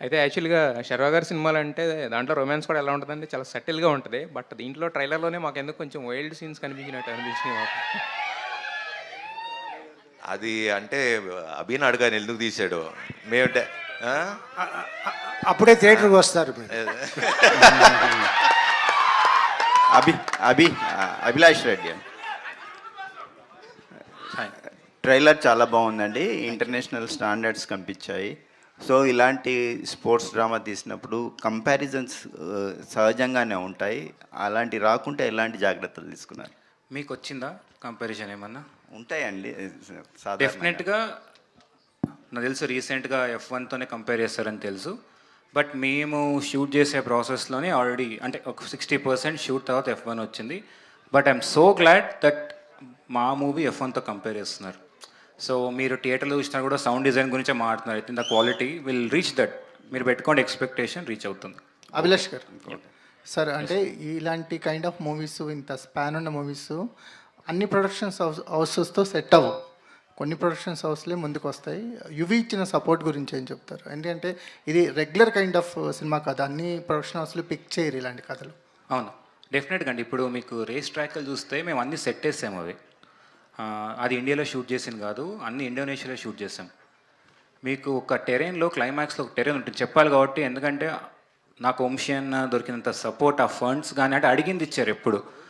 అయితే యాక్చువల్‌గా 'శర్వా' గారి సినిమాలంటే దాంట్లో రొమాన్స్ కూడా ఎలా ఉంటదంటే చాలా సటిల్‌గా ఉంటది. బట్ దీంట్లో ట్రైలర్‌లోనే మాకెందుకు కొంచెం వైల్డ్ సీన్స్ కనిపించినట్టు అనిపించినియి మాకు. అది అంటే అభిని అడగాను ఎందుకు తీశాడు మేము ఆ? అ- అ- అప్పుడే థియేటర్కి వస్తారు మీరు. అభి అభి అభిలాష్ రెడ్డి ట్రైలర్ చాలా బాగుందండి. ఇంటర్నేషనల్ స్టాండర్డ్స్ కనిపించాయి. సో ఇలాంటి స్పోర్ట్స్ డ్రామా తీసినప్పుడు కంపారిజన్స్ సహజంగానే ఉంటాయి. అలాంటి రాకుంటే ఎలాంటి జాగ్రత్తలు తీసుకున్నారు? మీకు వచ్చిందా కంపారిజన్ ఏమన్నా? ఉంటాయండి సాధారణంగా. డెఫినెట్గా నాకు తెలుసు రీసెంట్గా F1తోనే కంపేర్ చేస్తారని తెలుసు. బట్ మేము షూట్ చేసే ప్రాసెస్లోనే ఆల్రెడీ అంటే ఒక 60% షూట్ తర్వాత F1 వచ్చింది. But I'm so glad that మా మూవీ F1తో కంపేర్ చేస్తున్నారు. సో మీరు థియేటర్లో చూసినా కూడా సౌండ్ డిజైన్ గురించే మాట్లాడుతున్నారు. అయితే the quality will reach that. మీరు పెట్టుకోండి, ఎక్స్పెక్టేషన్ రీచ్ అవుతుంది. అభిలాష్ గారు సార్, అంటే ఇలాంటి కైండ్ ఆఫ్ మూవీస్, ఇంత స్పాన్ ఉన్న మూవీస్ అన్ని ప్రొడక్షన్స్ హౌసెస్తో సెట్ అవ్వవు. కొన్ని ప్రొడక్షన్స్ హౌస్లే ముందుకు వస్తాయి. యువి ఇచ్చిన సపోర్ట్ గురించి ఏం చెప్తారు? ఎందుకంటే ఇది రెగ్యులర్ కైండ్ ఆఫ్ సినిమా కథ, అన్ని ప్రొడక్షన్ హౌస్లు పిక్ చేయరు ఇలాంటి కథలు. అవును, డెఫినెట్గా అండి. ఇప్పుడు మీకు రేస్ ట్రాక్లు చూస్తే మేము అన్ని సెట్ చేసాము. అవి అది ఇండియాలో షూట్ చేసింది కాదు, అన్ని ఇండోనేషియాలో షూట్ చేసాం. మీకు ఒక టెరెయిన్లో క్లైమాక్స్లో ఒక టెరెయిన్ ఉంటుంది చెప్పాలి కాబట్టి, ఎందుకంటే నాకు వంశీ అన్న దొరికినంత సపోర్ట్, ఆ ఫండ్స్ కానీ అంటే అడిగింది ఇచ్చారు ఎప్పుడు.